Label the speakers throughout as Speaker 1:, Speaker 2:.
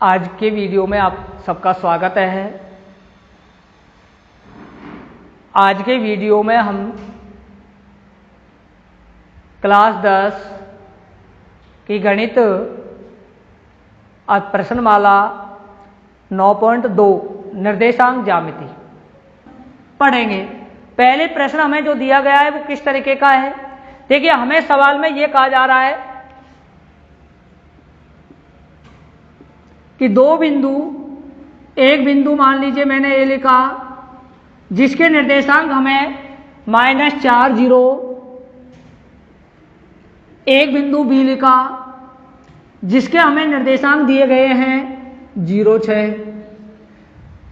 Speaker 1: आज के वीडियो में आप सबका स्वागत है। आज के वीडियो में हम क्लास 10 की गणित प्रश्नमाला 9.2 निर्देशांक ज्यामिति पढ़ेंगे। पहले प्रश्न हमें जो दिया गया है वो किस तरीके का है। देखिए, हमें सवाल में ये कहा जा रहा है कि दो बिंदु, एक बिंदु मान लीजिए मैंने ए लिखा जिसके निर्देशांक हमें -4 0, एक बिंदु बी लिखा जिसके हमें निर्देशांक दिए गए हैं 0 6।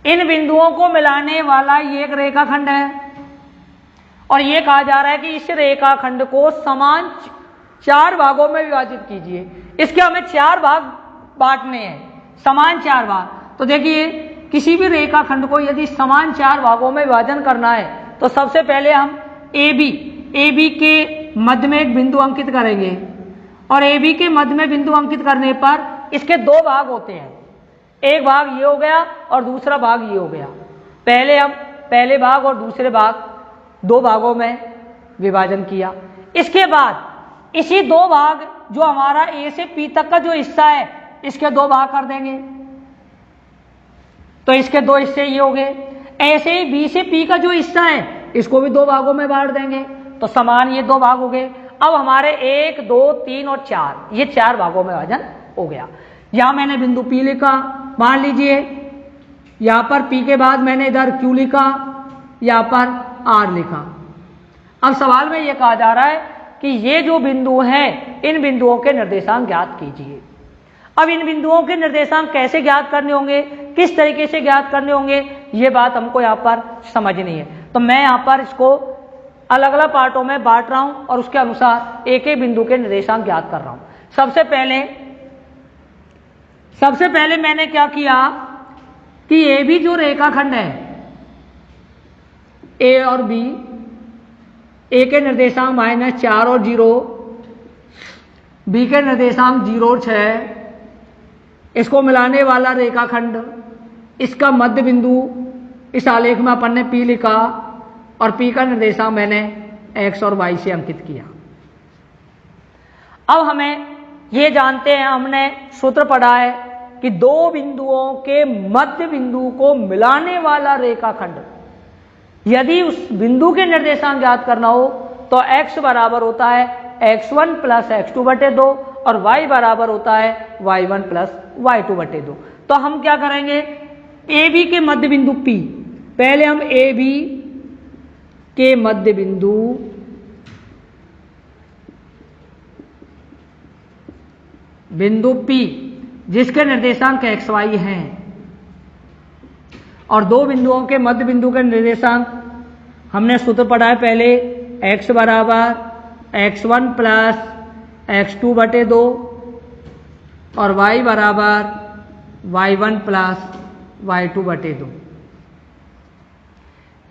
Speaker 1: इन बिंदुओं को मिलाने वाला ये एक रेखाखंड है और ये कहा जा रहा है कि इस रेखाखंड को समान 4 भागों में विभाजित कीजिए। इसके हमें 4 भाग बांटने हैं, समान 4 भाग। तो देखिए, किसी भी रेखाखंड को यदि समान 4 भागों में विभाजन करना है तो सबसे पहले हम ए बी के मध्य में एक बिंदु अंकित करेंगे और ए बी के मध्य में बिंदु अंकित करने पर इसके 2 भाग होते हैं। एक भाग ये हो गया और दूसरा भाग ये हो गया। पहले हम पहले भाग और दूसरे भाग 2 भागों में विभाजन किया। इसके बाद इसी 2 भाग जो हमारा ए से पी तक का जो हिस्सा है इसके 2 भाग कर देंगे, तो इसके 2 हिस्से ये हो गए। ऐसे ही बी से पी का जो हिस्सा है इसको भी 2 भागों में बांट देंगे, तो समान ये 2 भाग हो गए। अब हमारे 1 2 3 और 4 ये 4 भागों में विभाजन हो गया। यहां मैंने बिंदु पी लिखा, मान लीजिए यहां पर पी के बाद मैंने इधर क्यू लिखा, यहां पर आर लिखा। अब सवाल में यह कहा जा रहा है कि ये जो बिंदु हैं इन बिंदुओं के निर्देशांक ज्ञात कीजिए। अब इन बिंदुओं के निर्देशांक कैसे ज्ञात करने होंगे, किस तरीके से ज्ञात करने होंगे, ये बात हमको यहाँ पर समझनी है। तो मैं यहाँ पर इसको अलग अलग पार्टों में बांट रहा हूं और उसके अनुसार एक एक बिंदु के निर्देशांक ज्ञात कर रहा हूं। सबसे पहले मैंने क्या किया कि ए बी जो रेखाखंड है, ए और बी, ए के निर्देशांक -4 और 0, बी के निर्देशांक 0 और 6, इसको मिलाने वाला रेखाखंड, इसका मध्य बिंदु इस आलेख में अपन ने P लिखा और P का निर्देशांक मैंने X और Y से अंकित किया। अब हमें ये जानते हैं, हमने सूत्र पढ़ा है कि 2 बिंदुओं के मध्य बिंदु को मिलाने वाला रेखाखंड, यदि उस बिंदु के निर्देशांक ज्ञात करना हो तो x बराबर होता है x1 + x2/2 और y बराबर होता है y1 + y2/2। तो हम क्या करेंगे, ए बी के मध्य बिंदु P, पहले हम ए बी के मध्य बिंदु P जिसके निर्देशांक x y हैं और 2 बिंदुओं के मध्य बिंदु के निर्देशांक हमने सूत्र पढ़ा है पहले, x बराबर x1 + x2/2 और y बराबर y1 + y2/2।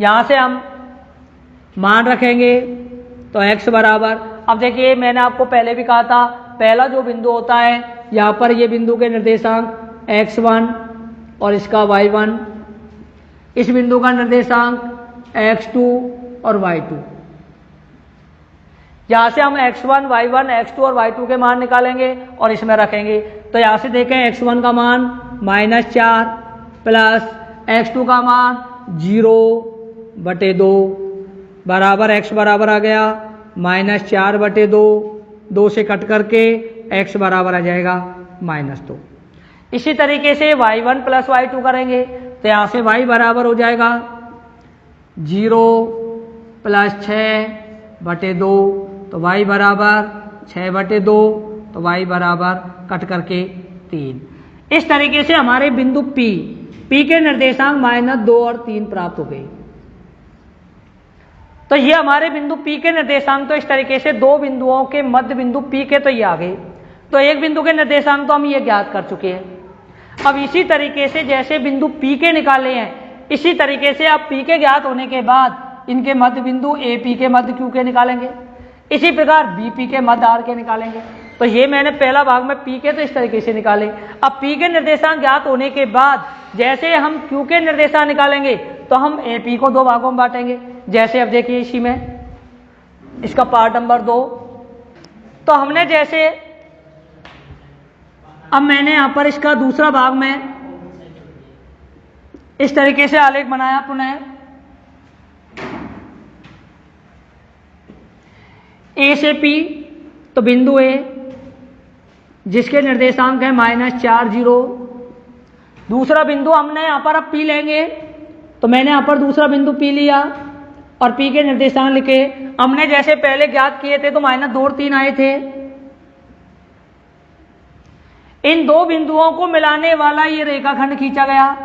Speaker 1: यहां से हम मान रखेंगे तो x बराबर, अब देखिए मैंने आपको पहले भी कहा था, पहला जो बिंदु होता है यहां पर ये बिंदु के निर्देशांक x1 और इसका y1, इस बिंदु का निर्देशांक x2 और y2। यहां से हम x1 y1 x2 और y2 के मान निकालेंगे और इसमें रखेंगे। तो यहां से देखें, x1 का मान -4 प्लस x2 का मान 0/2 बराबर x बराबर आ गया -4/2, 2 से कट करके x बराबर आ जाएगा -2। इसी तरीके से y1 + y2 करेंगे तो यहां से y बराबर हो जाएगा 0 + 6/2, तो y बराबर 6/2, तो y बराबर कट करके 3। इस तरीके से हमारे बिंदु P के निर्देशांक -2 और 3 प्राप्त हो गए। तो ये हमारे बिंदु P के निर्देशांक, तो इस तरीके से 2 बिंदुओं के मध्य बिंदु P के तो ये आ गए। तो एक बिंदु के निर्देशांक तो हम ये ज्ञात कर चुके हैं। अब इसी तरीके से जैसे बिंदु P के निकाले हैं, इसी तरीके से आप P के ज्ञात होने के बाद इनके मध्य बिंदु AP के मध्य Q के निकालेंगे। इसी प्रकार BP के मध्य R के निकालेंगे। तो ये मैंने पहला भाग में P के तो इस तरीके से निकाले। अब P के निर्देशांक ज्ञात होने के बाद जैसे हम Q के निर्देशांक निकालेंगे तो हम AP को दो भागों में बांटेंगे। जैसे अब देखिए इसी में इसका पार्ट नंबर 2, तो हमने जैसे अब मैंने यहां पर इसका दूसरा भाग में इस तरीके से आलेख बनाया पुनः। A से P, तो बिंदु A जिसके निर्देशांक है -4 0। दूसरा बिंदु हमने यहां पर अब P लेंगे, तो मैंने यहां पर दूसरा बिंदु P लिया और P के निर्देशांक लिखे। हमने जैसे पहले ज्ञात किए थे तो -2 और 3 आए थे। इन दो बिंदुओं को मिलाने वाला ये रेखाखंड खींचा गया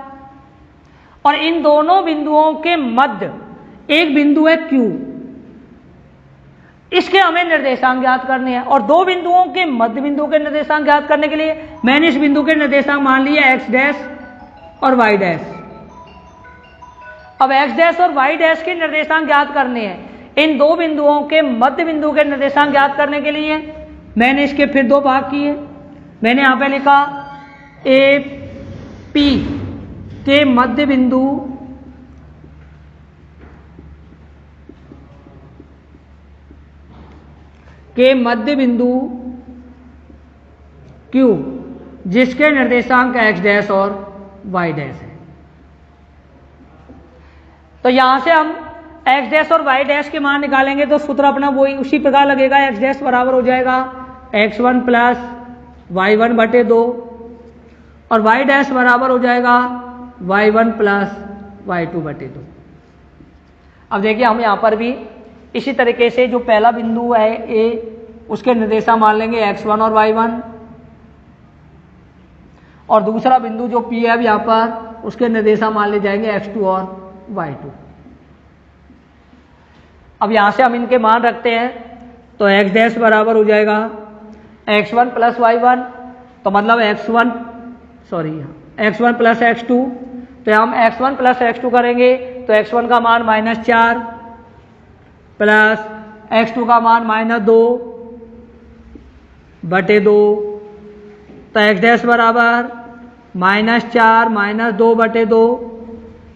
Speaker 1: और इन दोनों बिंदुओं के मध्य एक बिंदु है Q, इसके हमें निर्देशांक ज्ञात करने हैं। और दो बिंदुओं के मध्य बिंदु के निर्देशांक ज्ञात करने के लिए मैंने इस बिंदु के निर्देशांक मान लिए x डैश और y डैश। अब x डैश और y डैश के निर्देशांक ज्ञात करने हैं। इन दो बिंदुओं के मध्य बिंदु के निर्देशांक ज्ञात करने के लिए मैंने इसके फिर दो भाग किए। मैंने यहां पे लिखा AP के मध्य बिंदु Q जिसके निर्देशांक x डैश और y डैश है। तो यहां से हम x डैश और y डैश के मान निकालेंगे तो सूत्र अपना वही उसी प्रकार लगेगा। x डैश बराबर हो जाएगा x1 प्लस y1 बटे 2 और y डैश बराबर हो जाएगा y1 प्लस y2 बटे 2। अब देखिए हम यहां पर भी इसी तरीके से जो पहला बिंदु है A, उसके निर्देशांक मान लेंगे x1 और y1 और दूसरा बिंदु जो P है अब यहां पर उसके निर्देशांक मान ले जाएंगे x2 और y2। अब यहां से हम इनके मान रखते हैं तो x डैश बराबर हो जाएगा x1 प्लस y1, तो मतलब x1 प्लस x2। तो हम x1 प्लस x2 करेंगे तो x1 का मान -4 प्लस x2 का मान -2 बटे 2, तो x डैश बराबर -4 -2 बटे 2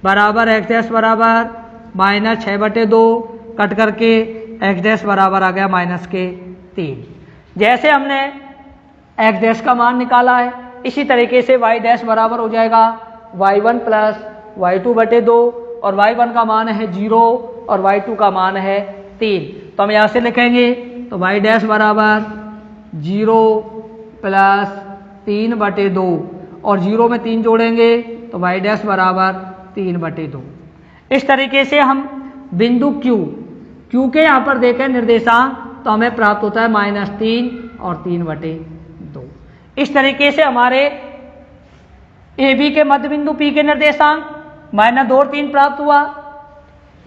Speaker 1: बराबर x डैश बराबर -6 बटे 2, कट करके x डैश बराबर आ गया -3। जैसे हमने x डैश का मान निकाला है इसी तरीके से y डैश बराबर हो जाएगा y1 प्लस y2 बटे 2 और y1 का मान है 0 और y2 का मान है 3। तो हम यहाँ से लिखेंगे तो y डैश बराबर 0 प्लस 3 बटे 2 और 0 में 3 जोड़ेंगे तो y डैश बराबर 3 बटे 2। इस तरीके से हम बिंदु Q के यहाँ पर देखें निर्देशांक तो हमें प्राप्त होता है -3 और 3 बटे 2। इस तरीके से हमारे AB के मध्य बिंदु P के निर्देशांक -2 और 3 प्राप्त हुआ।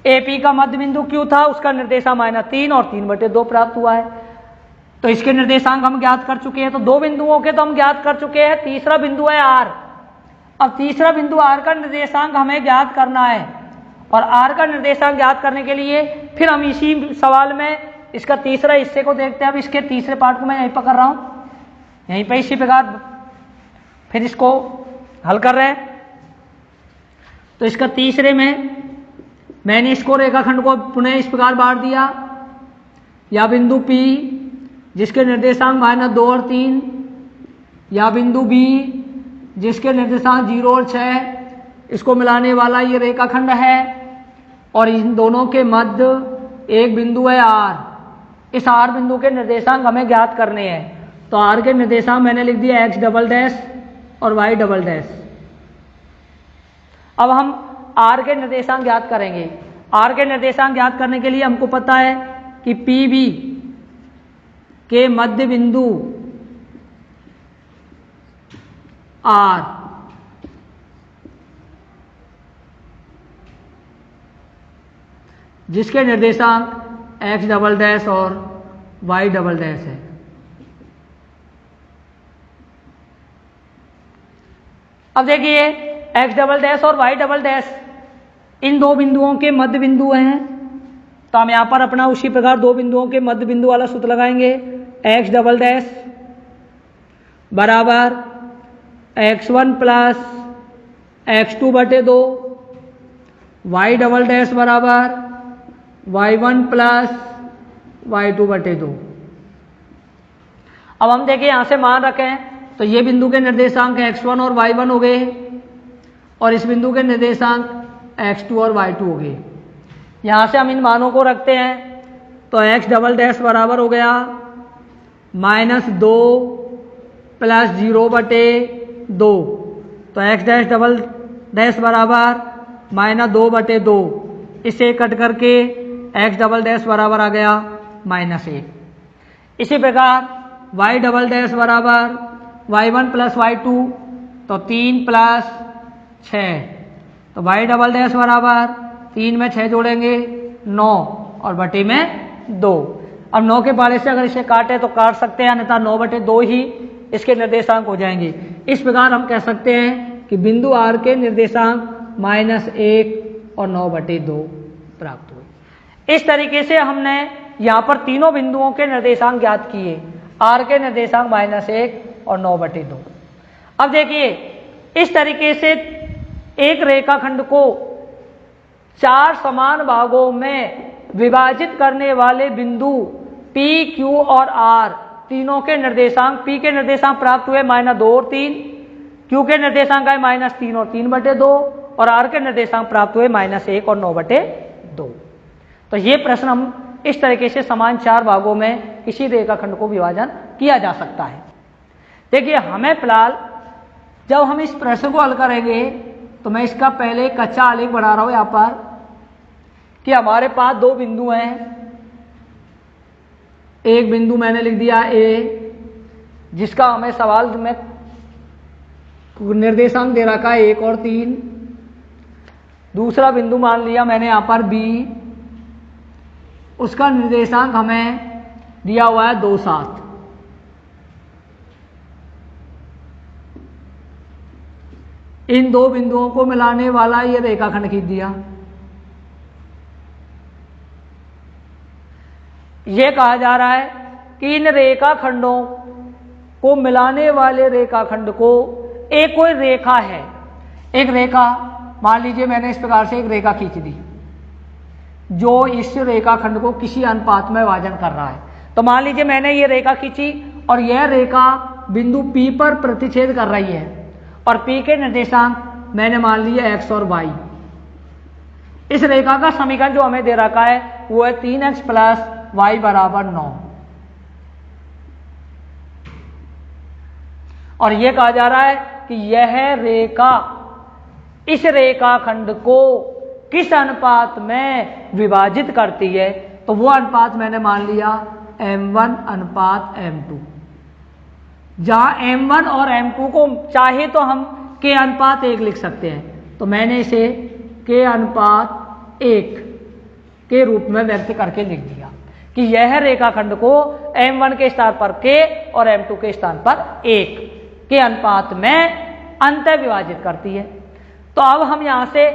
Speaker 1: AP का मध्य बिंदु Q था, उसका निर्देशांक -3 और 3 बटे 2 प्राप्त हुआ है। तो इसके निर्देशांक हम ज्ञात कर चुके हैं। तो दो बिंदुओं के तो हम ज्ञात कर चुके हैं। तीसरा बिंदु है R। अब तीसरा बिंदु R का निर्देशांक हमें ज्ञात करना है और R का निर्देशांक ज्ञात करने के लिए फिर हम इसी सवाल में इसका तीसरा हिस्से को देखते हैं। अब इसके तीसरे पार्ट को मैं यहीं पर कर रहा हूं, यहीं पर इसी प्रकार फिर इसको हल कर रहे हैं। तो इसका तीसरे में मैंने इसको रेखाखंड को पुनः इस प्रकार बांट दिया। या बिंदु P जिसके निर्देशांक -2 और 3, या बिंदु B जिसके निर्देशांक 0 और 6, इसको मिलाने वाला ये रेखाखंड है और इन दोनों के मध्य एक बिंदु है R। इस R बिंदु के निर्देशांक हमें ज्ञात करने हैं। तो R के निर्देशांक मैंने लिख दिया x डबल डैश और y डबल डैश। अब हम R के निर्देशांक ज्ञात करेंगे। R के निर्देशांक ज्ञात करने के लिए हमको पता है कि PB के मध्य बिंदु R जिसके निर्देशांक x डबल डैश और y डबल डैश है। अब देखिए x डबल डैश और y डबल डैश इन दो बिंदुओं के मध्य बिंदु हैं। तो हम यहां पर अपना उसी प्रकार दो बिंदुओं के मध्य बिंदु वाला सूत्र लगाएंगे। x डबल डैश बराबर x1 प्लस x2 बटे 2, y डबल डैश बराबर y1 प्लस y2 बटे 2। अब हम देखिए यहां से मान रखें तो ये बिंदु के निर्देशांक x1 और y1 हो गए और इस बिंदु के निर्देशांक x2 और y2 हो गए। यहां से हम इन मानों को रखते हैं तो x डबल डैश बराबर हो गया -2 प्लस 0 बटे 2, तो x डैश डबल डैश बराबर -2 बटे 2, इसे कट करके x डबल डैश बराबर आ गया -1। इसी प्रकार y डबल डैश बराबर y1 प्लस y2, तो 3 प्लस 6, तो y डबल डैश बराबर 3 में 6 जोड़ेंगे 9 और बटे में 2। अब 9 के बारे से अगर इसे काटे तो काट सकते हैं, अन्यथा 9 बटे 2 ही इसके निर्देशांक हो जाएंगे। इस प्रकार हम कह सकते हैं कि बिंदु R के निर्देशांक -1 और 9 बटे 2 प्राप्त हुए। इस तरीके से हमने यहाँ पर तीनों बिंदुओं के निर्देशांक ज्ञात किए, R के निर्देशांक -1 और 9 बटे 2। अब देखिए इस तरीके से एक रेखाखंड को 4 समान भागों में विभाजित करने वाले बिंदु P, Q और R तीनों के निर्देशांक, P के निर्देशांक प्राप्त हुए -2 और 3, Q के निर्देशांक आए -3 और 3 बटे 2 और R के निर्देशांक प्राप्त हुए -1 और 9 बटे 2। तो ये प्रश्न हम इस तरीके से समान 4 भागों में किसी रेखाखंड को विभाजन किया जा सकता है। देखिए हमें फिलहाल जब हम इस प्रश्न को हल करेंगे तो मैं इसका पहले कच्चा आलेख बना रहा हूं यहाँ पर कि हमारे पास 2 बिंदु हैं। एक बिंदु मैंने लिख दिया A, जिसका हमें सवाल में निर्देशांक दे रखा है 1 और 3। दूसरा बिंदु मान लिया मैंने यहाँ पर B, उसका निर्देशांक हमें दिया हुआ है 2, 7। इन 2 बिंदुओं को मिलाने वाला ये रेखाखंड खींच दिया। ये कहा जा रहा है कि इन रेखाखंडों को मिलाने वाले रेखाखंड को एक कोई रेखा है, एक रेखा मान लीजिए मैंने इस प्रकार से एक रेखा खींच दी जो इस रेखाखंड को किसी अनुपात में विभाजन कर रहा है। तो मान लीजिए मैंने ये रेखा खींची और यह रेखा बिंदु P पर प्रतिच्छेद कर रही है और P के निर्देशांक मैंने मान लिया x और y। इस रेखा का समीकरण जो हमें दे रखा है वो है 3x प्लस y बराबर 9। और यह कहा जा रहा है कि यह रेखा इस रेखाखंड को किस अनुपात में विभाजित करती है, तो वो अनुपात मैंने मान लिया m1 अनुपात m2, जहां m1 और m2 को चाहे तो हम k अनुपात 1 लिख सकते हैं। तो मैंने इसे k अनुपात 1 के रूप में व्यक्त करके लिख दिया कि यह रेखाखंड को m1 के स्थान पर k और m2 के स्थान पर 1 के अनुपात में अंतः विभाजित करती है। तो अब हम यहां से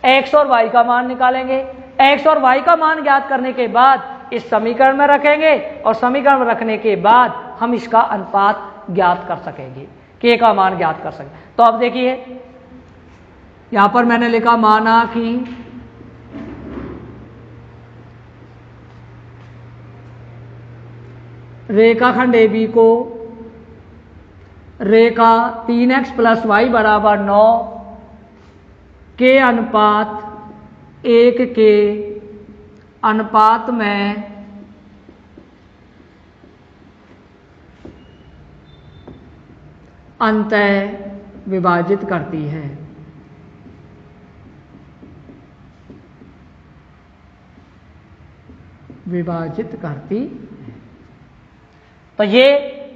Speaker 1: x और y का मान निकालेंगे। x और y का मान ज्ञात करने के बाद इस समीकरण में रखेंगे और समीकरण में रखने के बाद हम इसका अनुपात ज्ञात कर सकेंगे, k का मान ज्ञात कर सकेंगे। तो अब देखिए यहां पर मैंने लिखा माना कि रेखाखंड AB को रेखा 3x प्लस y बराबर 9 के अनुपात 1 के अनुपात में अंतः विभाजित करती है। विभाजित करती है। तो ये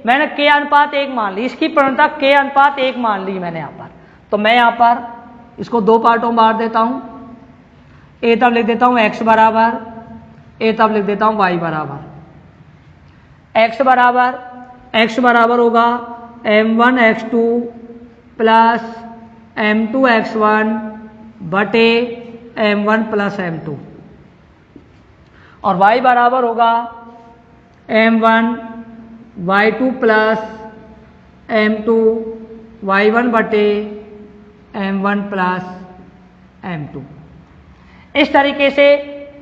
Speaker 1: मैंने k अनुपात 1 मान ली, इसकी प्रवणता k अनुपात 1 मान ली मैंने यहां पर। तो मैं यहां पर इसको 2 पार्टों में बांट देता हूं। a तब लिख देता हूं x बराबर, a तब लिख देता हूं y बराबर। x बराबर होगा m1 x2 plus m2 x1 बटे m1 प्लस m2 और y बराबर होगा m1 y2 plus m2 y1 बटे m1 प्लस m2। इस तरीके से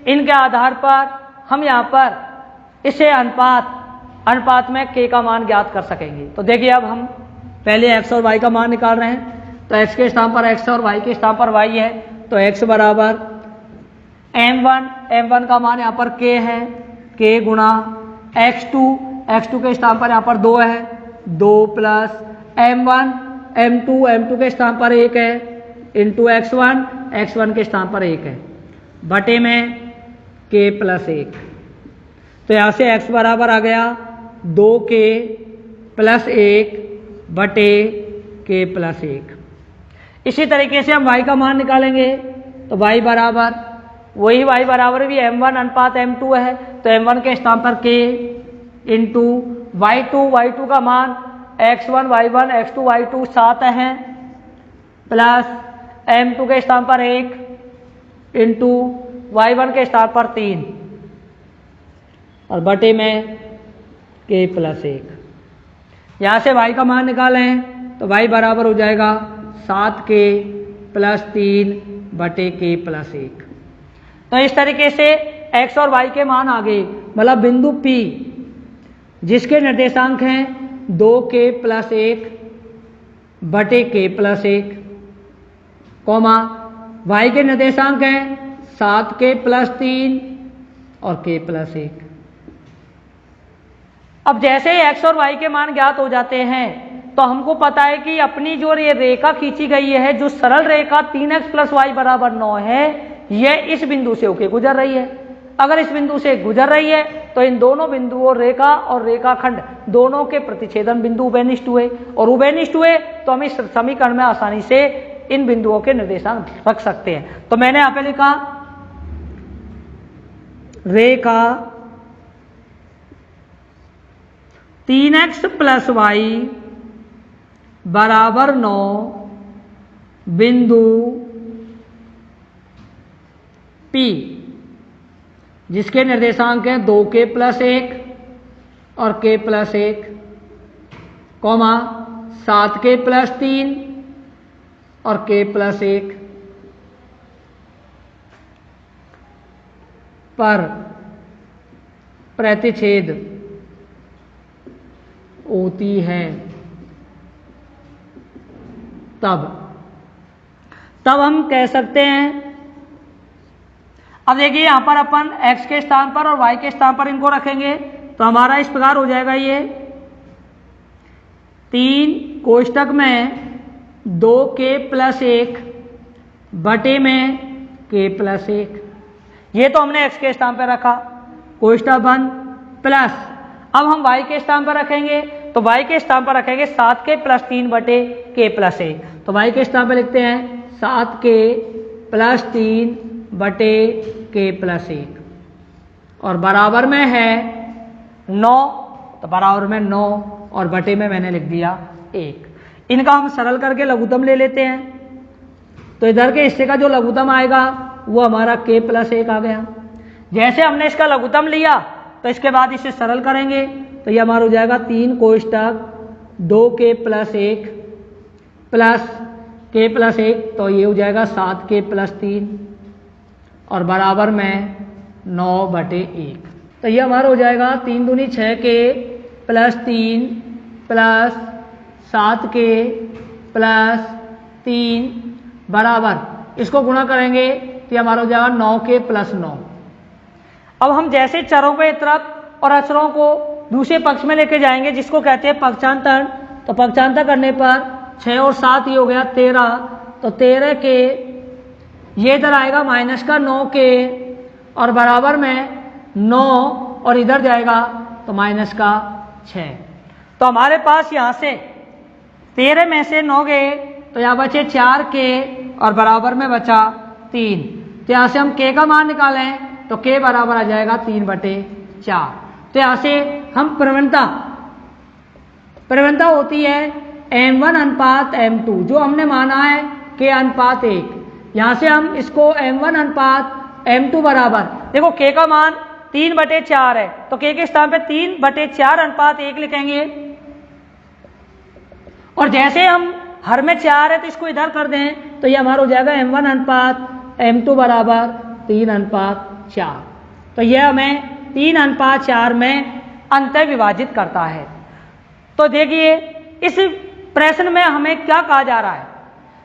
Speaker 1: इनके आधार पर हम यहाँ पर इसे अनुपात में k का मान ज्ञात कर सकेंगे। तो देखिए अब हम पहले x और y का मान निकाल रहे हैं। तो x के स्थान पर x और y के स्थान पर y है, तो x बराबर m1 का मान यहाँ पर k है, k गुणा x2 के स्थान पर यहाँ पर 2 है, 2 प्लस m2 के स्थान पर 1 है, इंटू x1 के स्थान पर 1 है, बटे में k प्लस 1। तो यहाँ से x बराबर आ गया 2k प्लस 1 बटे k प्लस 1। इसी तरीके से हम y का मान निकालेंगे। तो y बराबर भी m1 अनुपात m2 है, तो m1 के स्थान पर k इंटू y2 का मान x1 y1 x2 y2 7 है, प्लस m2 के स्थान पर 1 इंटू y1 के स्थान पर 3 और बटे में k प्लस 1। यहाँ से y का मान निकालें तो y बराबर हो जाएगा 7k प्लस 3 बटे k प्लस 1। तो इस तरीके से x और y के मान आ गए, मतलब बिंदु P जिसके निर्देशांक हैं 2k प्लस 1 बटे k प्लस 1, कॉमा y के निर्देशांक हैं 7k प्लस 3 और k प्लस 1। अब जैसे ही x और y के मान ज्ञात हो जाते हैं तो हमको पता है कि अपनी जो ये रेखा खींची गई है, जो सरल रेखा 3x प्लस y बराबर 9 है, यह इस बिंदु से होके गुजर रही है। अगर इस बिंदु से गुजर रही है तो इन दोनों बिंदुओं रेखा और रेखाखंड दोनों के प्रतिच्छेदन बिंदु उभयनिष्ठ हुए, और उभयनिष्ठ हुए तो हम इस समीकरण में आसानी से इन बिंदुओं के निर्देशांक रख सकते हैं। तो मैंने यहाँ पे लिखा रेखा 3x प्लस y बराबर 9 बिंदु P जिसके निर्देशांक हैं 2k प्लस 1 और k plus 1, comma 7k plus 3 और k प्लस 1 पर प्रतिच्छेद होती है, तब हम कह सकते हैं। अब देखिए यहाँ पर अपन x के स्थान पर और y के स्थान पर इनको रखेंगे तो हमारा इस प्रकार हो जाएगा, ये 3 कोष्टक में 2k प्लस 1 बटे में k प्लस 1। ये तो हमने x के स्थान पर रखा, कोष्टक बंद, प्लस अब हम y के स्थान पर रखेंगे तो y के स्थान पर रखेंगे 7k प्लस 3 बटे k प्लस 1। तो y के स्थान पर लिखते हैं 7k प्लस 3 बटे k प्लस 1 और बराबर में है 9, तो बराबर में 9 और बटे में मैंने लिख दिया 1। इनका हम सरल करके लघुत्तम ले लेते हैं। तो इधर के हिस्से का जो लघुत्तम आएगा वो हमारा k प्लस 1 आ गया। जैसे हमने इसका लघुत्तम लिया तो इसके बाद इसे सरल करेंगे तो ये हमारा हो जाएगा 3 कोष्टक 2k plus 1 plus k plus 1, तो ये हो जाएगा 7k प्लस 3 और बराबर में 9 बटे 1। तो ये हमारा हो जाएगा 3 दूनी 6k plus 3 plus 7k plus 3 बराबर, इसको गुणा करेंगे तो ये हमारा हो जाएगा 9k प्लस 9। अब हम जैसे चरों के तरफ और अचरों को दूसरे पक्ष में लेके जाएंगे जिसको कहते हैं पक्षांतर, तो पक्षांतर करने पर 6 और 7 ये हो गया 13, तो 13 के ये इधर आएगा माइनस का 9 के और बराबर में 9 और इधर जाएगा तो माइनस का 6। तो हमारे पास यहाँ से 13 में से 9 गए तो यहाँ बचे 4 के और बराबर में बचा 3। तो यहाँ से हम k का मान निकालें तो k बराबर आ जाएगा 3 बटे 4। तो यहाँ से हम प्रवणता होती है m1 अनुपात m2, जो हमने माना है k अनुपात 1। यहाँ से हम इसको m1 अनुपात m2 बराबर, देखो k का मान 3 बटे 4 है तो k के स्थान पे 3 बटे 4 अनुपात 1 लिखेंगे। और जैसे हम हर में 4 है तो इसको इधर कर दें तो ये हमारा हो जाएगा m1 अनुपात m2 बराबर 3:4। तो यह हमें 3:4 में अंतः विभाजित करता है। तो देखिए इस प्रश्न में हमें क्या कहा जा रहा है,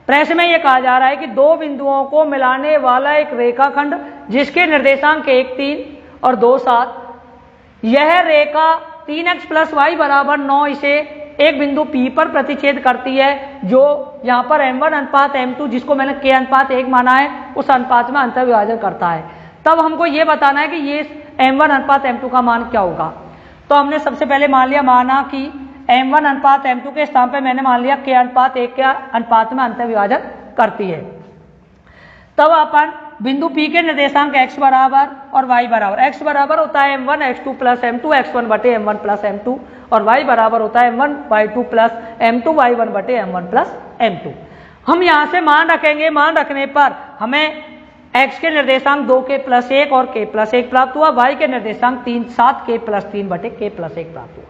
Speaker 1: प्रश्न में यह कहा जा रहा है कि दो बिंदुओं को मिलाने वाला एक रेखाखंड जिसके निर्देशांक 1 3 और 2 7, यह रेखा 3x + y बराबर 9 इसे एक बिंदु P पर प्रतिच्छेद करती है, जो यहाँ पर m1 अनुपात m2 जिसको मैंने k/1 माना है उस अनुपात में अंतर विभाजन करता है। तब हमको ये बताना है कि ये m1 अनुपात m2 का मान क्या होगा। तो हमने सबसे पहले माना कि m1 अनुपात m2 के स्थान पे मैंने मान लिया k/1 के अनुपात में अंतर विभाजन करती है। तब अपन बिंदु P के निर्देशांक x बराबर और y बराबर, x बराबर होता है m1 x2 + m2 x1 बटे m1 + m2 और y बराबर होता है m1 y2 + m2 y1 बटे m1 + m2। हम यहाँ से मान रखेंगे, मान रखने पर हमें x के निर्देशांक 2k + 1 और k + 1 प्राप्त हुआ, y के निर्देशांक 7k + 3 बटे k + 1 प्राप्त हुआ।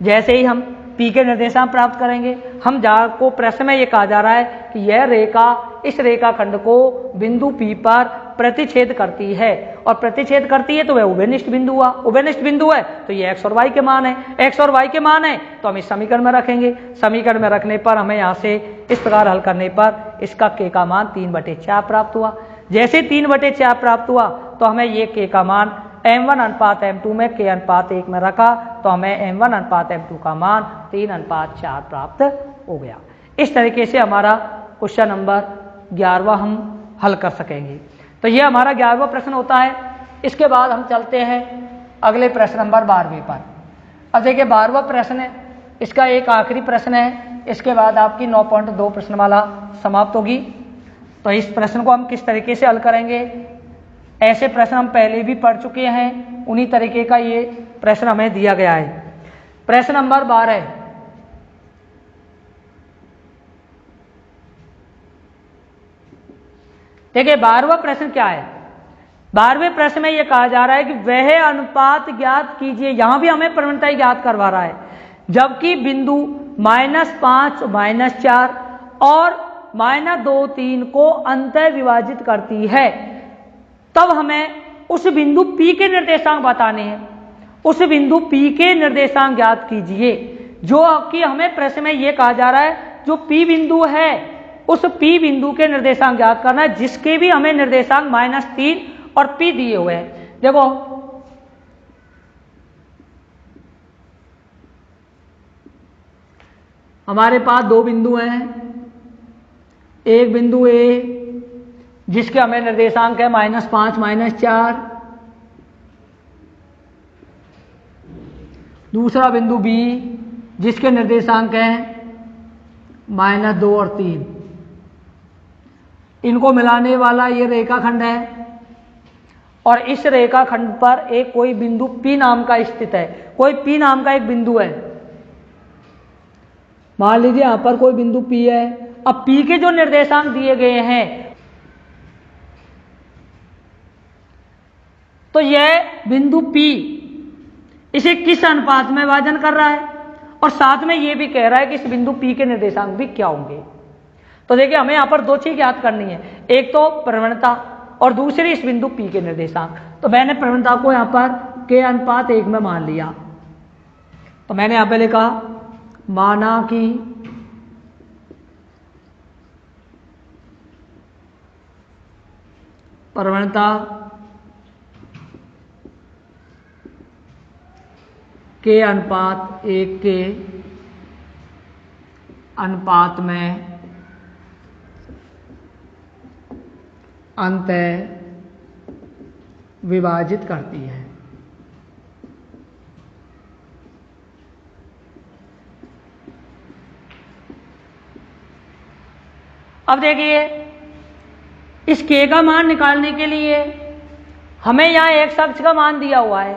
Speaker 1: जैसे ही हम P के निर्देशांक प्राप्त करेंगे, हम को प्रश्न में ये कहा जा रहा है कि यह रेखा इस रेखाखंड को बिंदु P पर प्रतिच्छेद करती है, और प्रतिच्छेद करती है तो वह उभयनिष्ठ बिंदु हुआ। उभयनिष्ठ बिंदु है तो ये x और y के मान है, x और y के मान है तो हम इस समीकरण में रखेंगे। समीकरण में रखने पर हमें यहाँ से इस प्रकार हल करने पर इसका k का मान 3/4 प्राप्त हुआ। जैसे 3/4 प्राप्त हुआ तो हमें ये k का मान m1 अनुपात m2 में k/1 में रखा तो हमें m1 अनुपात m2 का मान 3/4 प्राप्त हो गया। इस तरीके से हमारा क्वेश्चन नंबर 11वां हम हल कर सकेंगे। तो ये हमारा 11वां प्रश्न होता है। इसके बाद हम चलते हैं अगले प्रश्न नंबर 12वें पर। अब देखिए 12वां प्रश्न है, इसका एक आखिरी प्रश्न है, इसके बाद आपकी 9.2 प्रश्नमाला समाप्त होगी। तो इस प्रश्न को हम किस तरीके से हल करेंगे, ऐसे प्रश्न हम पहले भी पढ़ चुके हैं, उन्हीं तरीके का ये प्रश्न हमें दिया गया है। प्रश्न नंबर 12, देखिए 12वां प्रश्न क्या है। 12वें प्रश्न में यह कहा जा रहा है कि वह अनुपात ज्ञात कीजिए, यहां भी हमें प्रवणता ज्ञात करवा रहा है, जबकि बिंदु -5 -4 और -2 3 को अंतर विभाजित करती है। तब हमें उस बिंदु P के निर्देशांक बताने हैं। उस बिंदु P के निर्देशांक ज्ञात कीजिए, जो कि हमें प्रश्न में यह कहा जा रहा है जो P बिंदु है उस P बिंदु के निर्देशांक ज्ञात करना है, जिसके भी हमें निर्देशांक -3 और P दिए हुए हैं। देखो हमारे पास दो बिंदु हैं, एक बिंदु A जिसके हमें निर्देशांक है -5 -4, दूसरा बिंदु B जिसके निर्देशांक हैं -2 और 3। इनको मिलाने वाला ये रेखाखंड है, और इस रेखाखंड पर एक कोई बिंदु P नाम का स्थित है। कोई P नाम का एक बिंदु है, मान लीजिए यहां पर कोई बिंदु P है। अब P के जो निर्देशांक दिए गए हैं, तो यह बिंदु P इसे किस अनुपात में विभाजन कर रहा है, और साथ में यह भी कह रहा है कि इस बिंदु P के निर्देशांक भी क्या होंगे। तो देखिए हमें यहां पर दो चीज याद करनी है, एक तो प्रवणता और दूसरी इस बिंदु P के निर्देशांक। तो मैंने प्रवणता को यहां पर k/1 में मान लिया। तो मैंने यहां पे लिखा, माना कि प्रवणता k/1 के अनुपात में अंतः विभाजित करती है। अब देखिए इस k का मान निकालने के लिए हमें यहाँ x अक्ष का मान दिया हुआ है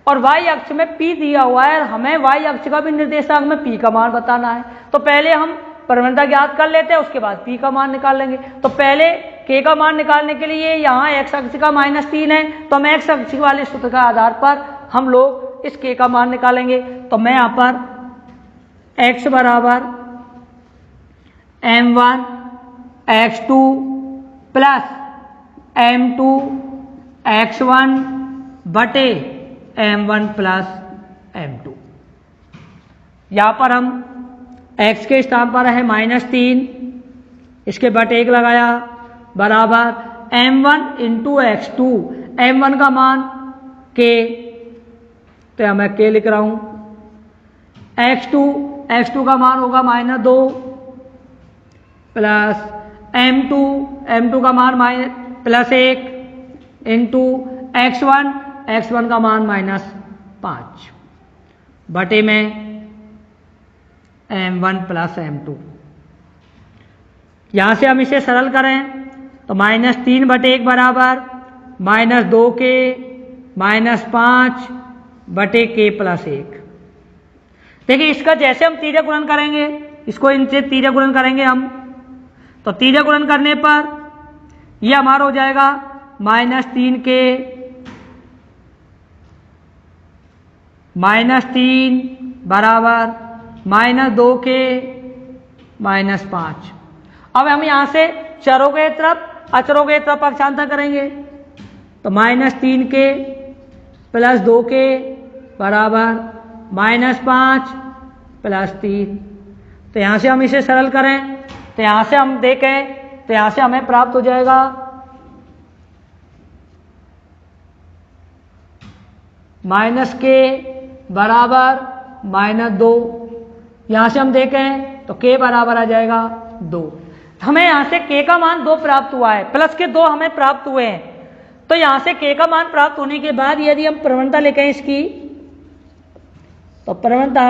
Speaker 1: और y अक्ष में P दिया हुआ है, और हमें y अक्ष का भी निर्देशांक में P का मान बताना है। तो पहले हम प्रवणता ज्ञात कर लेते हैं, उसके बाद P का मान निकाल लेंगे। तो पहले k का मान निकालने के लिए यहाँ x अक्ष का -3 है, तो हम x अक्ष वाले सूत्र के आधार पर हम लोग इस k का मान निकालेंगे। तो मैं यहाँ पर x बराबर m1 x2 plus m2 x1 बटे m1 प्लस m2। यहाँ पर हम x के स्थान पर है -3, इसके बटे 1 लगाया बराबर m1 इंटू x2, m1 का मान k, तो मैं k लिख रहा हूं, x2 का मान होगा -2 प्लस m2 का मान +1 इंटू x1 का मान -5 बटे में m1 प्लस m2। यहां से हम इसे सरल करें तो -3 बटे 1 बराबर -2k -5 बटे k प्लस 1। देखिए इसका जैसे हम तीसरे गुणन करेंगे, इसको इनसे तीसरे गुणन करेंगे हम, तो तीसरे गुणन करने पर यह हमारा हो जाएगा -3k -3 बराबर -2k -5। अब हम यहां से चरों के तरफ अचरों के तरफ पक्षांतर करेंगे तो -3k प्लस 2k बराबर -5 प्लस 3। तो यहां से हम इसे सरल करें तो यहां से हम देखें तो यहां से हमें प्राप्त हो जाएगा -k बराबर -2। यहां से हम देखें तो k बराबर आ जाएगा 2। हमें यहां से k का मान 2 प्राप्त हुआ है, प्लस के 2 हमें प्राप्त हुए हैं। तो यहां से k का मान प्राप्त होने के बाद यदि हम प्रवणता लिखें इसकी, तो प्रवणता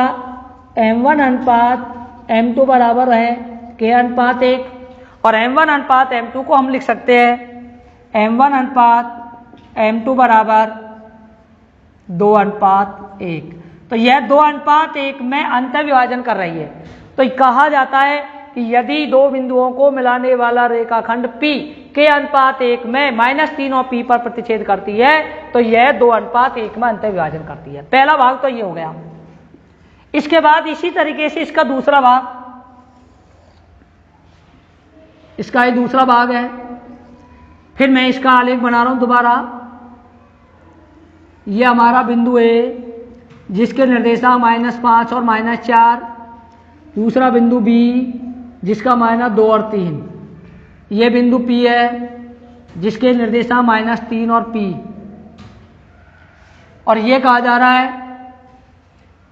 Speaker 1: m1 अनुपात m2 बराबर है k अनुपात 1 और m1 अनुपात m2 को हम लिख सकते हैं m1 अनुपात m2 बराबर 2 अनुपात 1। तो यह 2 अनुपात 1 में अंतर विभाजन कर रही है। तो कहा जाता है कि यदि दो बिंदुओं को मिलाने वाला रेखाखंड P के अनुपात 1 में -3 और P पर प्रतिच्छेद करती है तो यह 2 अनुपात 1 में अंतर विभाजन करती है। पहला भाग तो ये हो गया। इसके बाद इसी तरीके से इसका दूसरा भाग, इसका ये दूसरा भाग है। फिर मैं इसका आलेख बना रहा हूं दोबारा। यह हमारा बिंदु है जिसके निर्देशांक -5 और -4, दूसरा बिंदु B जिसका -2 और 3, यह बिंदु P है जिसके निर्देशांक -3 और P। और यह कहा जा रहा है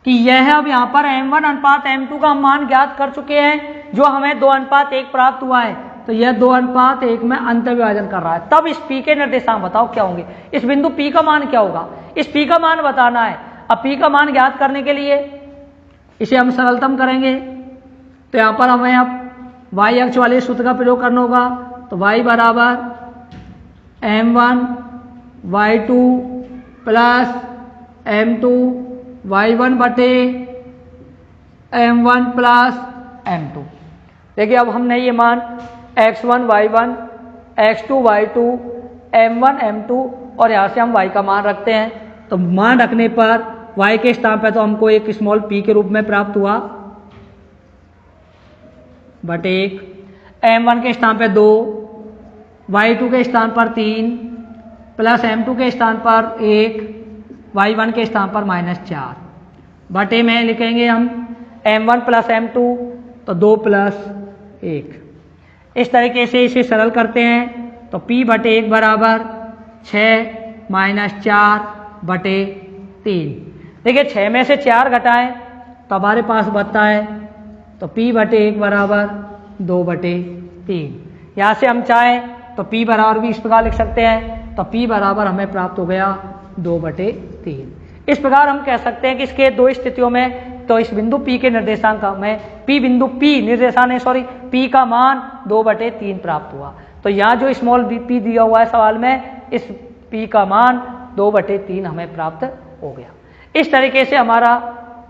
Speaker 1: कि यह अब यहाँ पर m1 अनुपात m2 का हम मान ज्ञात कर चुके हैं जो हमें 2 अनुपात 1 प्राप्त हुआ है। तो यह 2 अनुपात 1 में अंतर विभाजन कर रहा है। तब इस P के निर्देशांक बताओ क्या होंगे, इस बिंदु P का मान क्या होगा, इस P का मान बताना है। अब P का मान ज्ञात करने के लिए इसे हम सरलतम करेंगे तो यहाँ पर हमें अब y अक्ष वाले सूत्र का प्रयोग करना होगा। तो y बराबर m1 y2 plus m2 y1 बटे m1 प्लस m2। देखिए अब हमने ये मान x1 y1 x2 y2 m1 m2 और यहाँ से हम y का मान रखते हैं। तो मान रखने पर y के स्थान पर तो हमको एक स्मॉल p के रूप में प्राप्त हुआ बटे 1, m1 के स्थान पर 2, y2 के स्थान पर 3 प्लस m2 के स्थान पर 1, y1 के स्थान पर -4 बटे में लिखेंगे हम m1 प्लस m2 तो 2 प्लस 1। इस तरीके से इसे सरल करते हैं तो p बटे 1 बराबर 6 -4 बटे 3। देखिए 6 में से 4 घटाएं तो हमारे पास बचता है तो p बटे 1 बराबर 2 बटे 3। यहाँ से हम चाहें तो p बराबर भी इस प्रकार लिख सकते हैं। तो p बराबर हमें प्राप्त हो गया 2 बटे 3। इस प्रकार हम कह सकते हैं कि इसके दो स्थितियों में तो इस बिंदु P के निर्देशांक में P का मान 2 बटे 3 प्राप्त हुआ। तो यहाँ जो स्मॉल p दिया हुआ है सवाल में, इस p का मान 2 बटे 3 हमें प्राप्त हो गया। इस तरीके से हमारा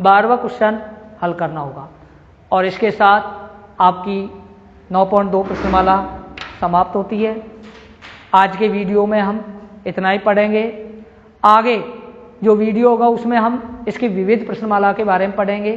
Speaker 1: 12वां क्वेश्चन हल करना होगा और इसके साथ आपकी 9.2 प्रश्नमाला समाप्त होती है। आज के वीडियो में हम इतना ही पढ़ेंगे। आगे जो वीडियो होगा उसमें हम इसकी विविध प्रश्नमाला के बारे में पढ़ेंगे।